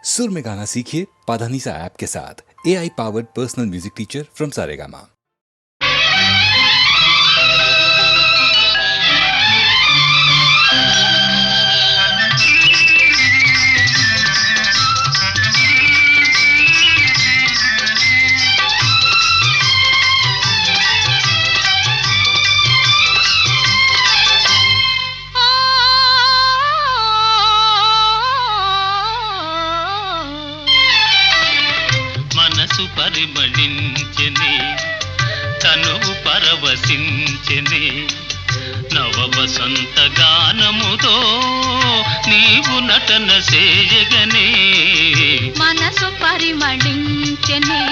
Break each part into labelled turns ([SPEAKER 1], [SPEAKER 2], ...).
[SPEAKER 1] सुर में गाना सीखिए पाधानीसा ऐप के साथ। AI powered personal music teacher from Saregama.
[SPEAKER 2] మనసు పరిమళించెని తనువు పరవశించెని నవ వసంత గానముతో నీవు నటన చేయగనే
[SPEAKER 3] మనసు పరిమళించెని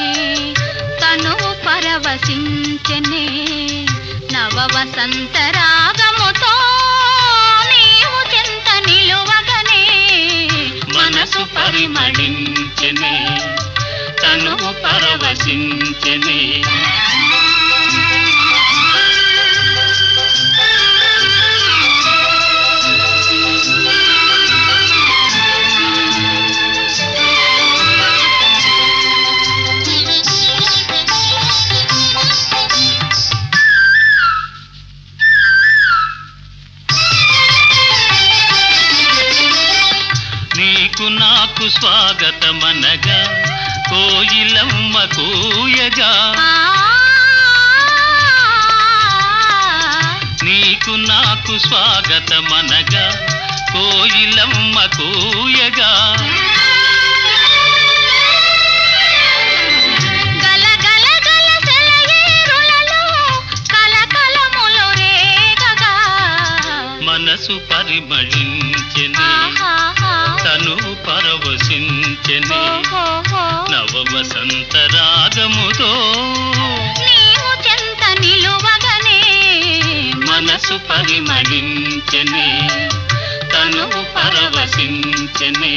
[SPEAKER 3] తనువు పరవశించెని నవ వసంత రాగముతో నీవు చెంత నిలువగనే
[SPEAKER 2] మనసు పరిమళించెని తనువు పరవశించెని నీకు నాకు స్వాగతమనగా కోయిలమ్మ కూయగా నీకు నాకు స్వాగతమనగా కోయిలమ్మ కూయగా
[SPEAKER 3] గల గల గల సెలయేరులలో కలకలములు రేగగా
[SPEAKER 2] మనసు పరిమళించెని తను పరవశించెని నవ వసంత రాగముతో
[SPEAKER 3] నీవు చెంత నిలువగనే
[SPEAKER 2] మనసు పరిమళించెని తను పరవశించెని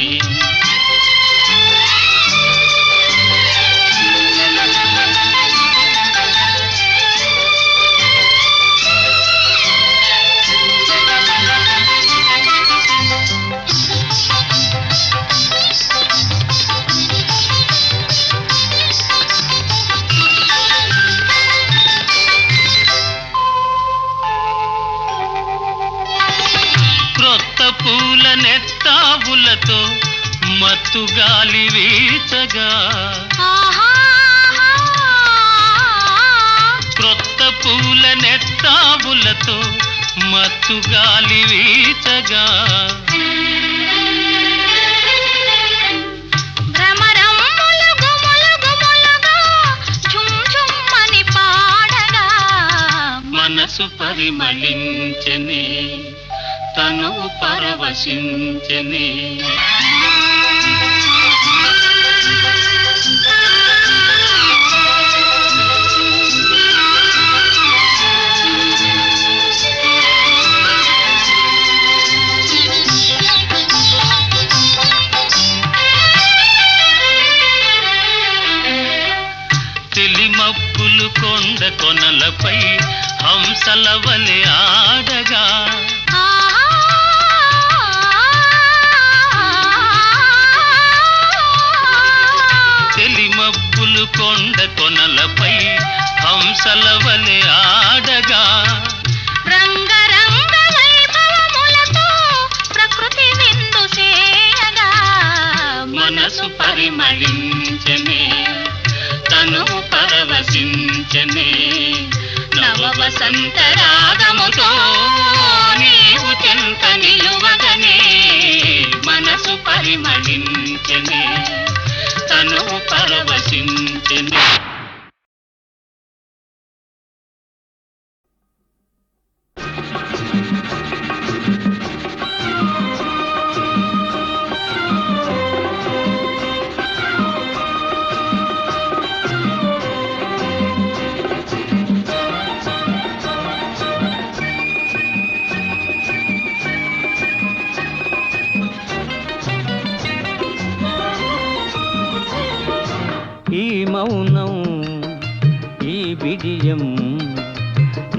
[SPEAKER 2] క్రొత్త పూల నెత్తావులతో మత్తు గాలి వీచగా క్రొత్త పూల నెత్తావులతో మత్తు గాలి వీచగా
[SPEAKER 3] భ్రమరమ్ములు గుములు గుములుగా ఝుమ్ ఝుమ్మని పాడగా
[SPEAKER 2] మనసు పరిమళించెని తను పరవశించెని తెలిమప్పులు కొండ కొనలపై హంసల వలె ఆడగా తెలిమప్పులు కొండ కొనలపై హంసల వలె ఆడగా
[SPEAKER 3] రంగరంగ వైభవములతో ప్రకృతి విందు చేయగా
[SPEAKER 2] మనసు పరిమళించెని తను పరవశించెని నవ వసంత రాగముతో నీవు చెంత నిలువగనే మనసు పరిమళించెని తను పరవశించెని ఈ మౌనం ఈ బిడియం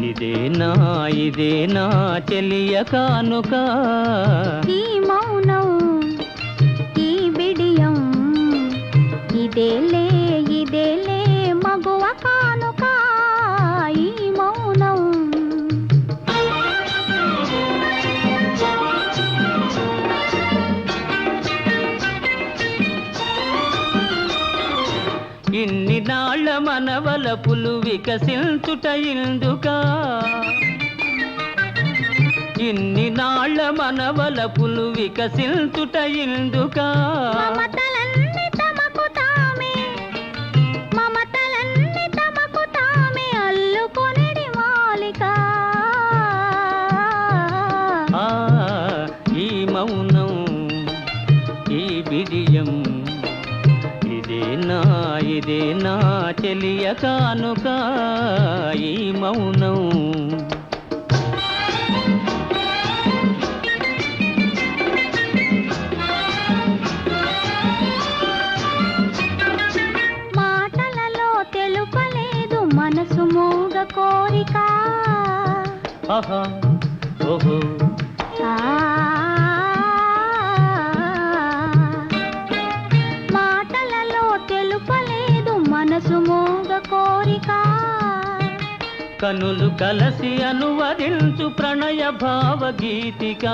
[SPEAKER 2] ఇదేనా చెలియ కానుక
[SPEAKER 3] ఈ మౌనం ఈ బిడియం ఇదేలే ఇదేలే మగువ కానుక ఈ మౌనం.
[SPEAKER 2] ఇన్ని నాళ్ళ మనవలపులు వికసించుట ఇందుకా, ఇన్ని నాళ్ళ మనవలపులు వికసించుట ఇందుకా.
[SPEAKER 3] మమతలన్నీ తమకు తామే, మమతలన్నీ తమకు తామే అల్లుకొనిడి మాలిక.
[SPEAKER 2] ఆ ఈ మౌనం ఈ బిడియం ఇదే నా చెలియ కానుక ఈ మౌనం.
[SPEAKER 3] మాటలలో తెలుపలేదు మనసు మూగ కోరిక.
[SPEAKER 2] ఆహా ఓహో
[SPEAKER 3] మాటలలో తెలుపలేదు మనసు మూగ కోరిక.
[SPEAKER 2] కనులు కలసి అనువదించు ప్రణయ భావగీతిక.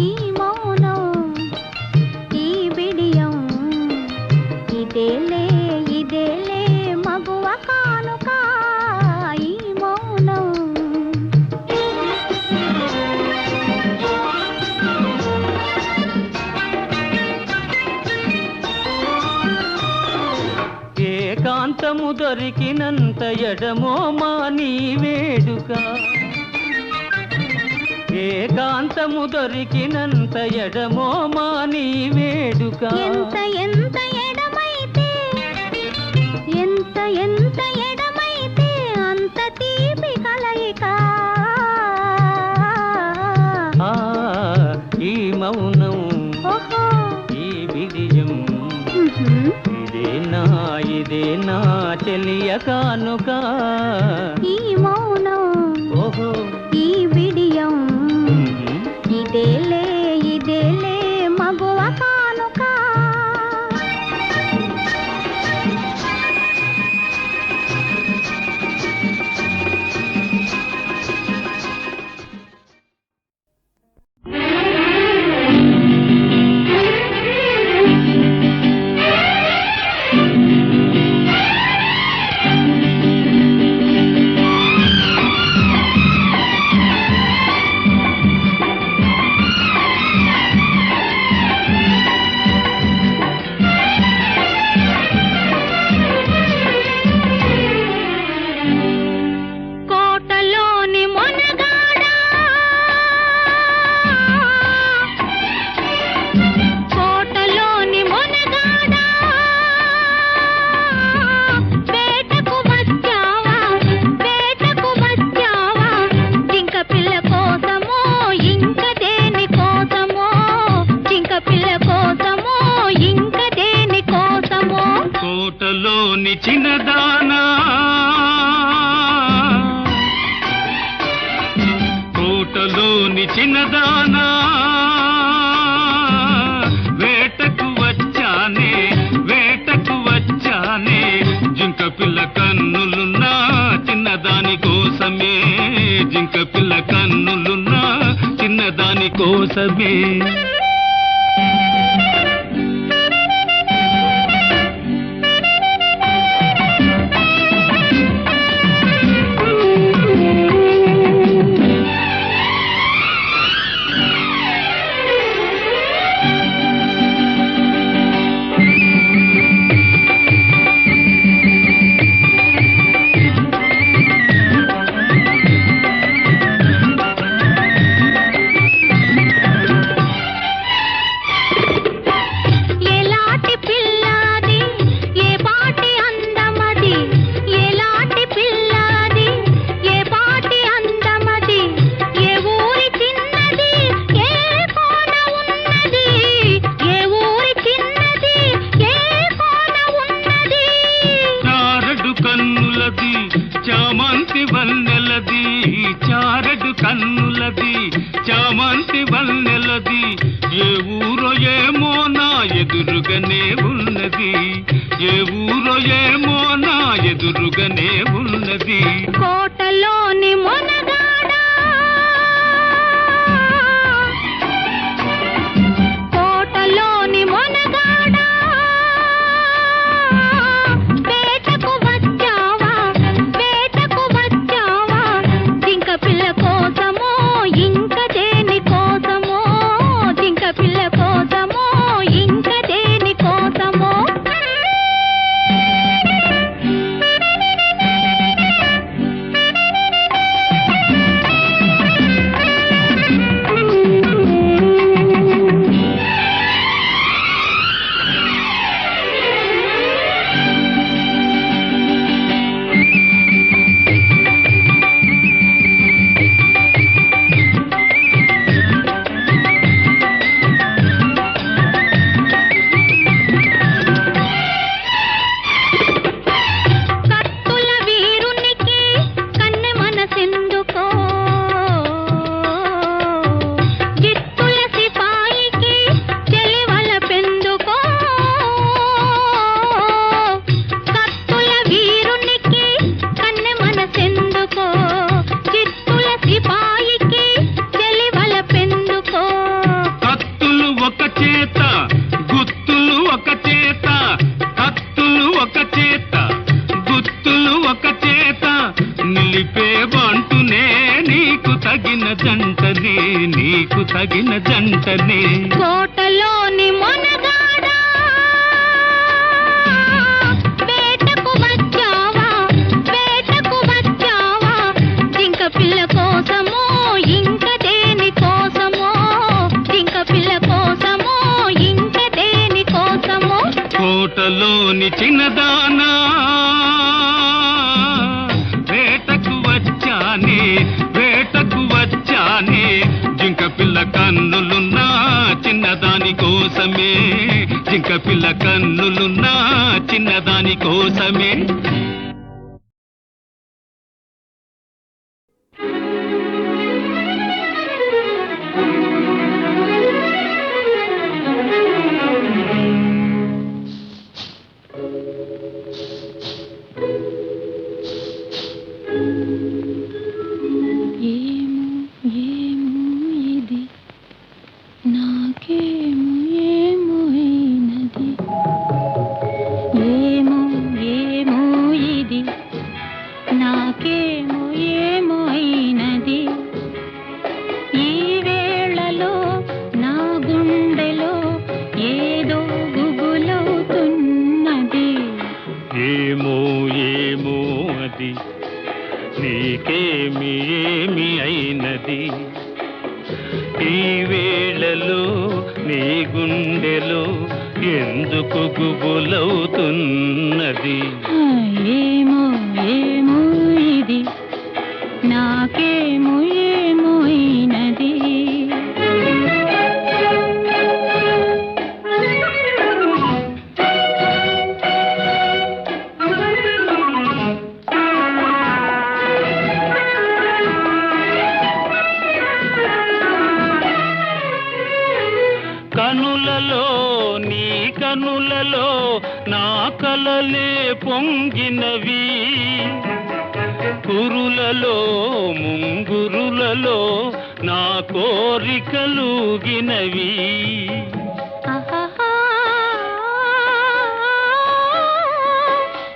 [SPEAKER 3] ఈ మౌనం ఈ బిడియం ఇదేలే ఇదేలే మగువ కానుక ఈ మౌనం.
[SPEAKER 2] ఏకాంతము దొరికినంత ఎడమో మా నీ వేడుక, ఏకాంతము దొరికినంత ఎడమో మా నీ వేడుక.
[SPEAKER 3] ఎంత ఎంత ఎడమైతే, ఎంత ఎంత ఎడమైతే అంత తీపి కలయిక.
[SPEAKER 2] ఆ ఈ మౌనం
[SPEAKER 3] ఓహో
[SPEAKER 2] ఈ బిడియం
[SPEAKER 3] ఉహుం.
[SPEAKER 2] ఇదే నా చెలియ కానుక
[SPEAKER 3] ఈ మౌనం
[SPEAKER 2] ఓహో
[SPEAKER 3] ఈ బిడియం
[SPEAKER 2] ఉహు.
[SPEAKER 3] ఇదేలే ఇదేలే మగువ కానుక. కోటలోని మొనగాడా, కోటలోని మొనగాడా, వేటకు వచ్చావా, వేటకు వచ్చావా, జింక పిల్ల కోసమో ఇంక దేని కోసమో, జింక పిల్ల కోసమో ఇంక దేని కోసమో.
[SPEAKER 2] కోటలోని చిన్నదానా, కోటలోని చిన్నదానా, వేటకు వచ్చానే, వేటకు వచ్చానే, జింక పిల్ల కన్నులున్నా చిన్నదాని కోసమే, జింక పిల్ల కన్నులున్నా చిన్నదాని కోసమే. ఎదురుగనే ఉన్నది.
[SPEAKER 3] కోటలోని మొనగాడా కోటలోని మొనగాడా వేటకు వచ్చావా వేటకు వచ్చావా జింక పిల్ల కోసమో ఇంక దేని కోసమో జింక పిల్ల కోసమో ఇంక దేని కోసమో కత్తుల వీరునికి కన్నె మనసెందుకో జిత్తుల సిపాయికి చెలివల పెందుకో కత్తుల వీరునికి కన్నె మనసెందుకో జిత్తుల సిపాయికి చెలివల పెందుకో
[SPEAKER 2] కత్తులు ఒక చేత గుత్తులు ఒక చేత కత్తులు ఒక చేత గుత్తులు ఒక చేత నిలిపే బంటునే నీకు తగిన జంటనే నీకు తగిన జంటనే.
[SPEAKER 3] కోటలోని మొనగాడా వేటకు వచ్చావా వేటకు వచ్చావా జింక పిల్ల కోసమో ఇంక దేని కోసమో జింక పిల్ల కోసమో ఇంక దేని కోసమో
[SPEAKER 2] కోటలోని చిన్నదానా వేటకు వచ్చానే వేటకు వచ్చానే జింక పిల్ల కన్నులున్నా చిన్నదాని కోసమే జింక పిల్ల కన్నులున్నా చిన్నదాని కోసమే.
[SPEAKER 3] ఏమో ఏమో ఇది నాకేమో ఏమో అయినది ఏమో ఏమో ఇది నాకేమో ఏమో అయినది ఈ వేళలో నా గుండెలో ఏదో గుబులవుతున్నది.
[SPEAKER 2] ఏమో ఏమో అది నీకేమి ఏమి అయినది ఈ వేళలో నీ గుండెలో ఎందుకు గుబులవుతున్నది.
[SPEAKER 3] ఏమో ఏమో ఇది నాకేమో ఏమో అయినది
[SPEAKER 2] కనులలో నీ కనులలో నా కలలే పొంగినవి కురులలో ముంగురులలో నా కోరికలుగినవి.
[SPEAKER 3] ఆహాహా,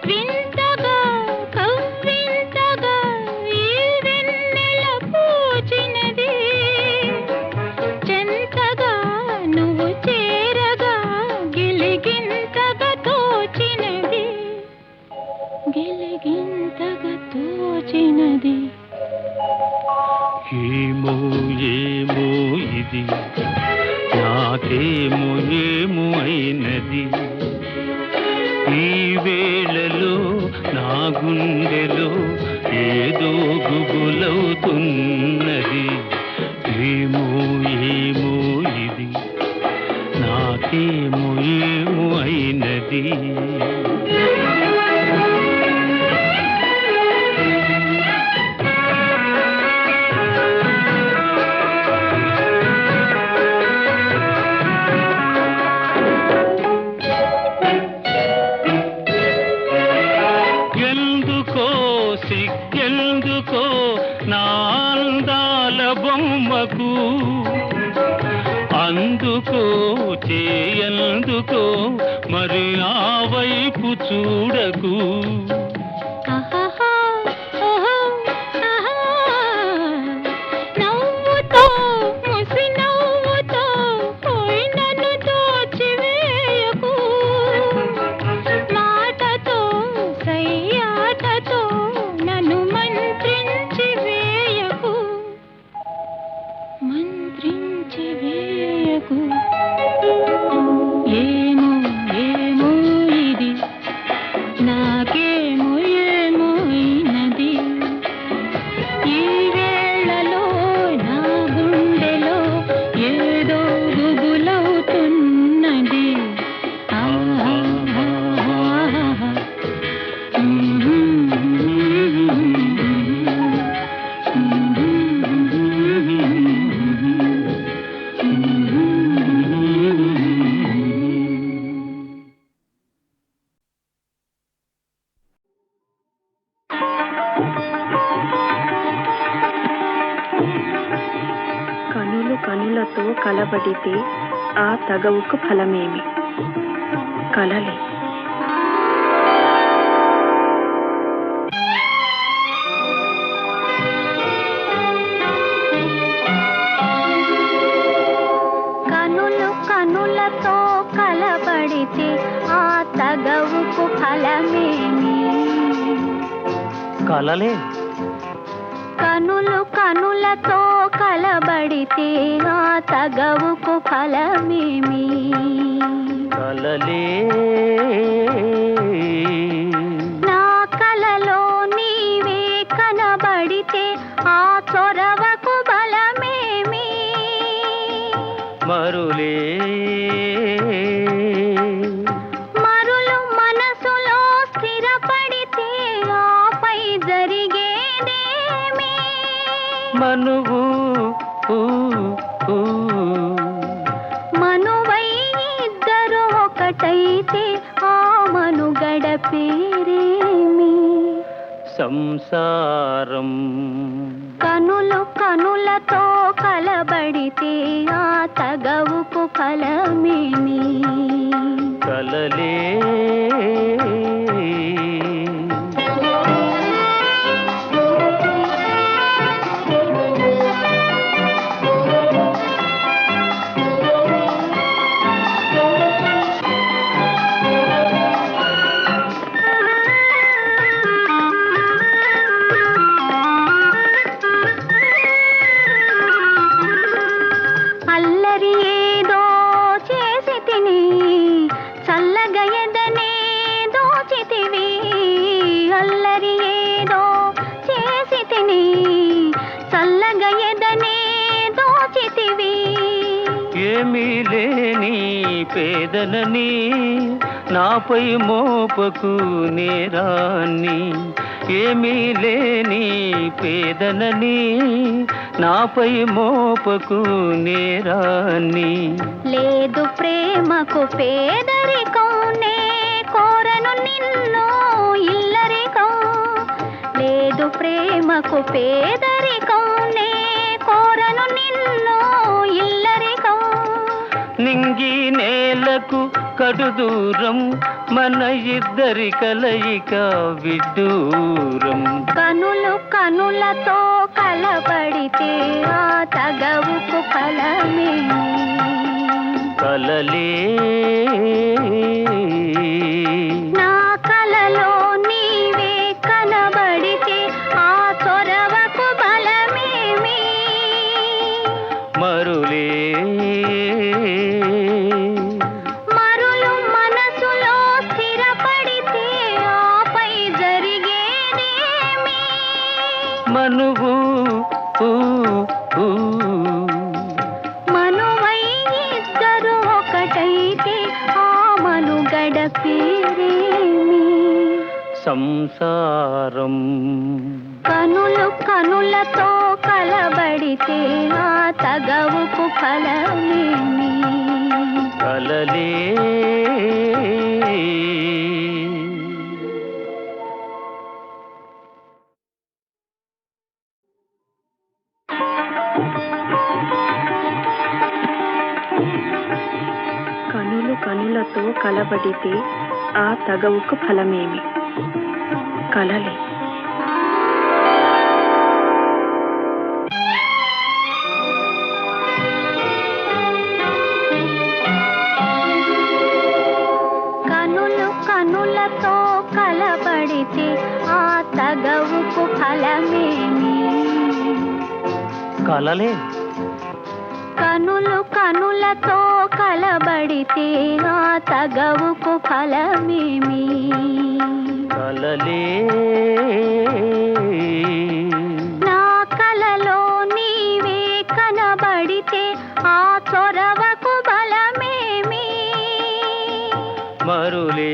[SPEAKER 3] వింతగా కవ్వింతగా ఈ వెన్నెల పూచినది చెంతగా నువ్వు చేరగా గిలిగింతగా తోచినది గిలిగింతగా తోచినది.
[SPEAKER 2] ఏమో ఏమో ఇది నాకేమో ఏమో అయినది ఈ వేళలో నా గుండెలో ఏదో గుబులవుతున్నది. ఏమో ఏమో ఇది నాకేమో ఏమో అయినది. ఎందుకో అందుకో చేయందుకో మరి ఆ వైపు చూడకు.
[SPEAKER 3] ఆహాహా, ఓహో, ఆహా. నవ్వుతో ముసి నవ్వుతో పోయి నన్ను దోచివేయకు. మాటతో సయ్యాటతో నన్ను మంత్రించి వేయకు. మంత్రించి వేయకు. ఏమో ఏమో ఇది నాకేమో ఏమో అయినది. ఈ వేళలో నా గుండెలో ఏదో గుబులవుతున్నది. ఆహాహాహా.
[SPEAKER 4] కనులు కనులతో కలబడితే ఆ తగవుకు ఫలమేమి? కలలే.
[SPEAKER 3] కనులు కనులతో కలబడితే ఆ తగవుకు ఫలమేమి?
[SPEAKER 2] కలలే.
[SPEAKER 3] కనులు కనులతో కలబడితే ఆ తగవుకు ఫలమేమి?
[SPEAKER 2] కలలే.
[SPEAKER 3] నా కలలో నీవే కనబడితే ఆ చొరవకు బలమేమి?
[SPEAKER 2] మరులే.
[SPEAKER 3] మరులు మనసులో స్థిరపడితే ఆపై జరిగేదేమి?
[SPEAKER 2] మనువు
[SPEAKER 3] మనువై ఇద్దరు ఒకటైతే ఆ మనుగడ పేరేమి?
[SPEAKER 2] సంసారం.
[SPEAKER 3] కనులు కనులతో కలబడితే ఆ తగవుకు ఫలమేమి?
[SPEAKER 2] కలలే.
[SPEAKER 3] అల్లరి ఏదో చేసి తిని చల్లగా ఎదనే దోచితివి. అల్లరి ఏదో చేసి తిని చల్లగా ఎదనే దోచితివి.
[SPEAKER 2] ఏమీ లేని పేదనని నాపై మోపకు నేరాన్ని. ఏమీ లేని పేదనని నాపై మోపకు నేరాన్ని.
[SPEAKER 3] లేదు ప్రేమకు పేదరికం నే కోరను నిన్ను ఇల్లరికం. లేదు ప్రేమకు పేదరికం నే కోరను నిన్ను ఇల్లరికం.
[SPEAKER 2] నింగి నేలకు కడు దూరం మన ఇద్దరి కలయిక విడ్డూరం.
[SPEAKER 3] కనులు కనులతో కలబడితే ఆ తగవుకు ఫలమేమి?
[SPEAKER 2] కలలే.
[SPEAKER 3] నా కలలో నీవే కనబడితే ఆ చొరవకు బలమేమి?
[SPEAKER 2] మరులే.
[SPEAKER 3] మరులు మనసులో స్థిరపడితే ఆపై జరిగేదేమి?
[SPEAKER 2] మనువు
[SPEAKER 3] మనువై ఇద్దరు ఒకటైతే ఆ మనుగడ పేరేమి?
[SPEAKER 2] సంసారం.
[SPEAKER 3] కనులు కనులతో కలబడితే ఆ తగవుకు ఫలమేమి?
[SPEAKER 2] కలలే.
[SPEAKER 4] కనులతో కలబడితే ఆ తగవుకు ఫలమేమి? కలలే.
[SPEAKER 3] కనులు కనులతో కలబడితే ఆ తగవుకు ఫలమేమి?
[SPEAKER 2] కలలే.
[SPEAKER 3] కనులు కనులతో కలబడితే ఆ తగవుకు ఫలమేమి?
[SPEAKER 2] కలలే.
[SPEAKER 3] నా కలలో నీవే కనబడితే ఆ చొరవకు బలమేమి?
[SPEAKER 2] మరులే.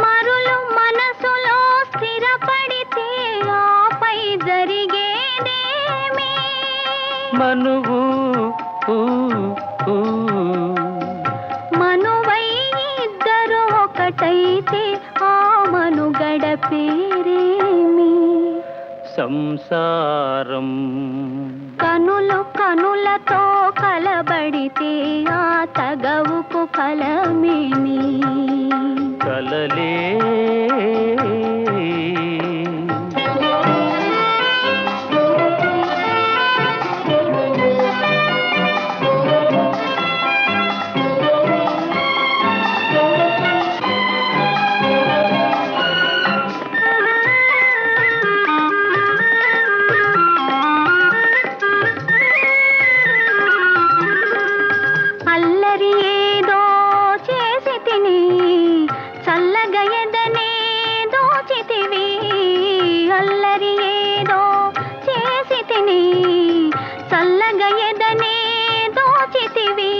[SPEAKER 3] మరులు మనసులో స్థిరపడితే ఆపై జరిగేదేమి?
[SPEAKER 2] మనువు
[SPEAKER 3] మనువై ఇద్దరు ఒకటైతే ఆ మనుగడ పేరేమి?
[SPEAKER 2] సంసారం.
[SPEAKER 3] కనులు కనులతో కలబడితే ఆ తగవుకు ఫలమేమి?
[SPEAKER 2] కలలే.
[SPEAKER 3] అల్లరి ఏదో చేసి తిని చల్లగా ఎదనే దోచితివి. అల్లరి ఏదో చేసి తిని చల్లగా ఎదనే దోచితివి.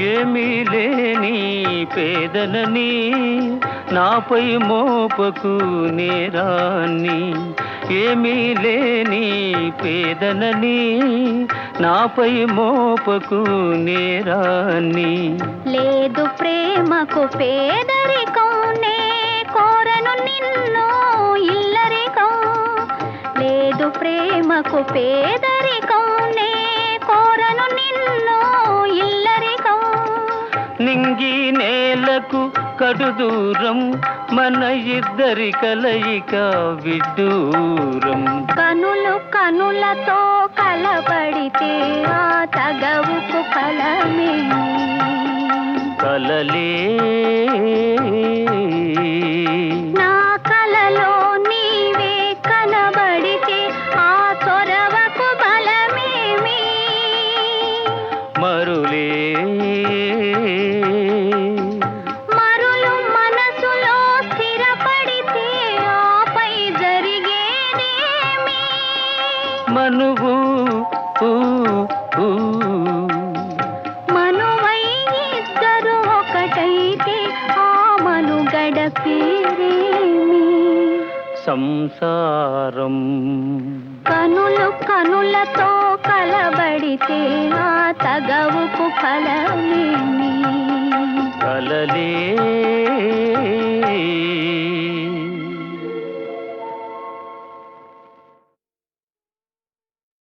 [SPEAKER 2] ఏమీ లేని పేదలని నాపై మోపకు నేరాన్ని. ఏమీ లేని పేదలని నాపై మోపకు నేరాన్ని.
[SPEAKER 3] లేదు ప్రేమకు పేదరికం, నే కోరను నిన్ను ఇల్లరికం. లేదు ప్రేమకు పేదరికం, నే కోరను నిన్ను ఇల్లరికం.
[SPEAKER 2] నింగి నేలకు కడు దూరం, మన ఇద్దరి కలయిక విడ్డూరం.
[SPEAKER 3] కనులు కనులతో కలబడితే ఆ తగవుకు ఫలమేమి?
[SPEAKER 2] కలలే.
[SPEAKER 3] నా కలలో నీవే కనబడితే ఆ చొరవకు బలమేమి?
[SPEAKER 2] మరులే.
[SPEAKER 3] మరులు మనసులో స్థిరపడితే ఆపై జరిగేదేమి?
[SPEAKER 2] మనువు
[SPEAKER 3] మనువై ఇద్దరు ఒకటైతే ఆ మనుగడ పేరేమి?
[SPEAKER 2] సంసారం.
[SPEAKER 3] కనులు కనులతో కలబడితే ఆ తగవుకు ఫలమేమి?
[SPEAKER 2] కలలే.